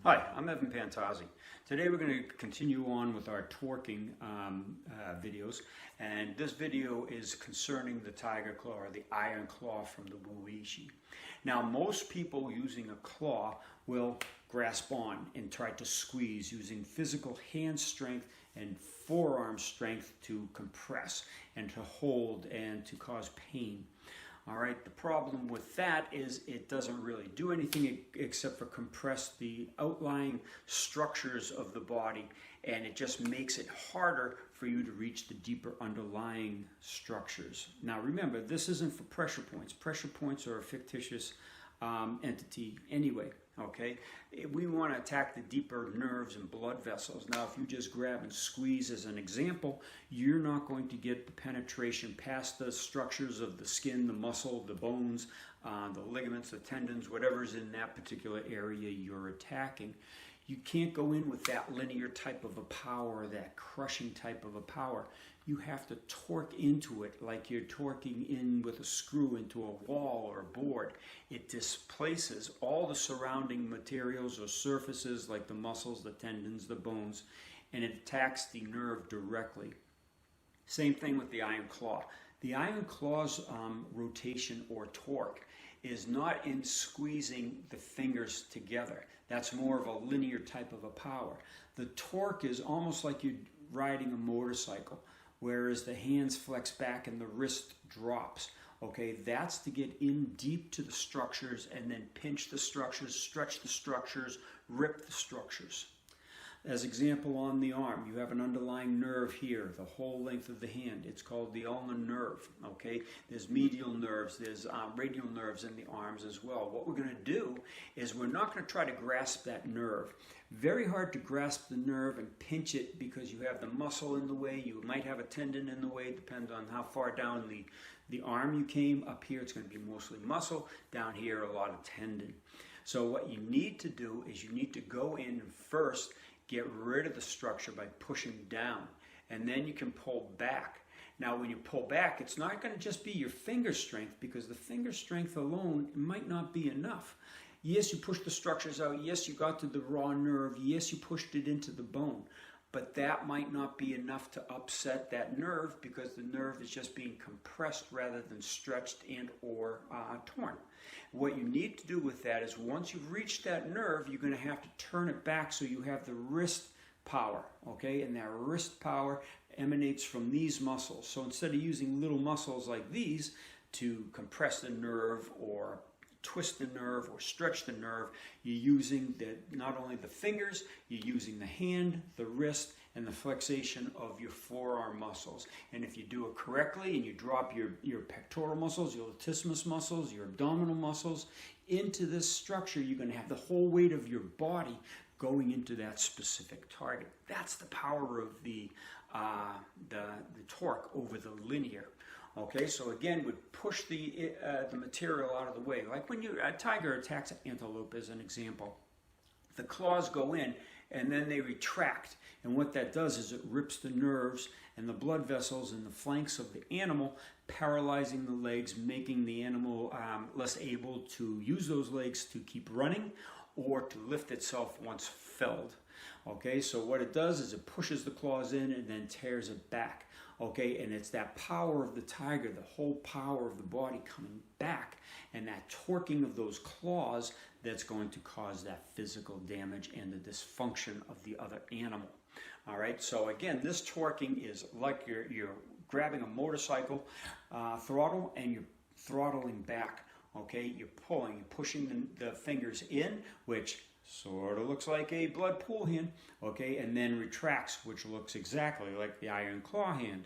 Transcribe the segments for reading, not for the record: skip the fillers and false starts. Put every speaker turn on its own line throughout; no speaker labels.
Hi, I'm Pantazi. Today we're going to continue on with our torquing videos, and this video is concerning the tiger claw or the iron claw from the Wuishi. Now, most people using a claw will grasp on and try to squeeze using physical hand strength and forearm strength to compress and to hold and to cause pain. All right, the problem with that is it doesn't really do anything except for compress the outlying structures of the body, and it just makes it harder for you to reach the deeper underlying structures. Now remember, this isn't for pressure points. Pressure points are a fictitious entity anyway, okay? We want to attack the deeper nerves and blood vessels. Now, if you just grab and squeeze as an example, you're not going to get the penetration past the structures of the skin, the muscle, the bones, the ligaments, the tendons, whatever's in that particular area you're attacking. You can't go in with that linear type of a power, that crushing type of a power. You have to torque into it like you're torquing in with a screw into a wall or a board. It displaces all the surrounding materials or surfaces like the muscles, the tendons, the bones, and it attacks the nerve directly. Same thing with the iron claw. The iron claw's rotation or torque is not in squeezing the fingers together. That's more of a linear type of a power. The torque is almost like you're riding a motorcycle, whereas the hands flex back and the wrist drops. Okay, that's to get in deep to the structures and then pinch the structures, stretch the structures, rip the structures. As example, on the arm, you have an underlying nerve here, the whole length of the hand. It's called the ulnar nerve, okay? There's medial nerves, there's radial nerves in the arms as well. What we're going to do is we're not going to try to grasp that nerve. Very hard to grasp the nerve and pinch it because you have the muscle in the way. You might have a tendon in the way, depends on how far down the arm you came. Up here, it's going to be mostly muscle. Down here, a lot of tendon. So what you need to do is you need to go in and first get rid of the structure by pushing down, and then you can pull back. Now when you pull back, it's not going to just be your finger strength, because the finger strength alone might not be enough. Yes, you pushed the structures out, yes, you got to the raw nerve, yes, you pushed it into the bone, but that might not be enough to upset that nerve, because the nerve is just being compressed rather than stretched and or torn. What you need to do with that is once you've reached that nerve, you're going to have to turn it back so you have the wrist power, okay? And that wrist power emanates from these muscles. So instead of using little muscles like these to compress the nerve or twist the nerve or stretch the nerve, you're using not only the fingers, you're using the hand, the wrist, and the flexation of your forearm muscles. And if you do it correctly and you drop your pectoral muscles, your latissimus muscles, your abdominal muscles into this structure, you're going to have the whole weight of your body going into that specific target. That's the power of the torque over the linear. Okay, so again, we push the material out of the way. Like when a tiger attacks an antelope, as an example, the claws go in and then they retract. And what that does is it rips the nerves and the blood vessels in the flanks of the animal, paralyzing the legs, making the animal less able to use those legs to keep running or to lift itself once felled. Okay, so what it does is it pushes the claws in and then tears it back. Okay, and it's that power of the tiger, the whole power of the body coming back, and that torquing of those claws that's going to cause that physical damage and the dysfunction of the other animal. All right, so again, this torquing is like you're grabbing a motorcycle throttle and you're throttling back. Okay, you're pulling, you're pushing the fingers in, which sort of looks like a blood pool hand, okay, and then retracts, which looks exactly like the iron claw hand.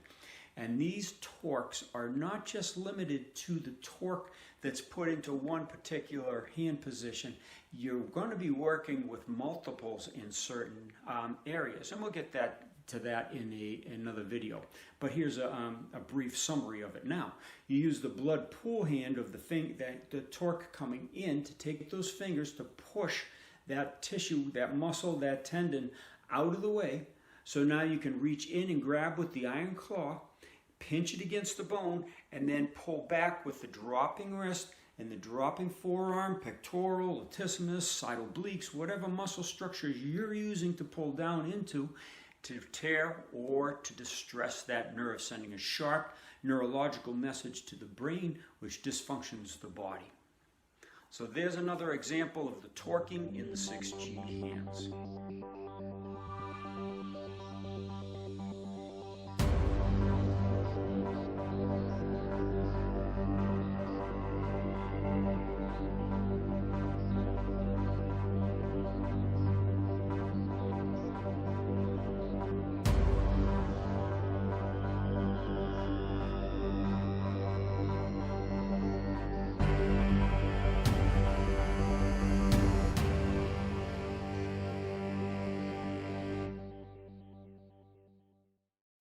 And these torques are not just limited to the torque that's put into one particular hand position. You're going to be working with multiples in certain areas, and we'll get to that in another video. But here's a brief summary of it now. You use the blood pull hand of the torque coming in to take those fingers to push that tissue, that muscle, that tendon out of the way. So now you can reach in and grab with the iron claw, pinch it against the bone, and then pull back with the dropping wrist and the dropping forearm, pectoral, latissimus, sidal obliques, whatever muscle structures you're using to pull down into, to tear or to distress that nerve, sending a sharp neurological message to the brain, which dysfunctions the body. So there's another example of the torquing in the 6G hands.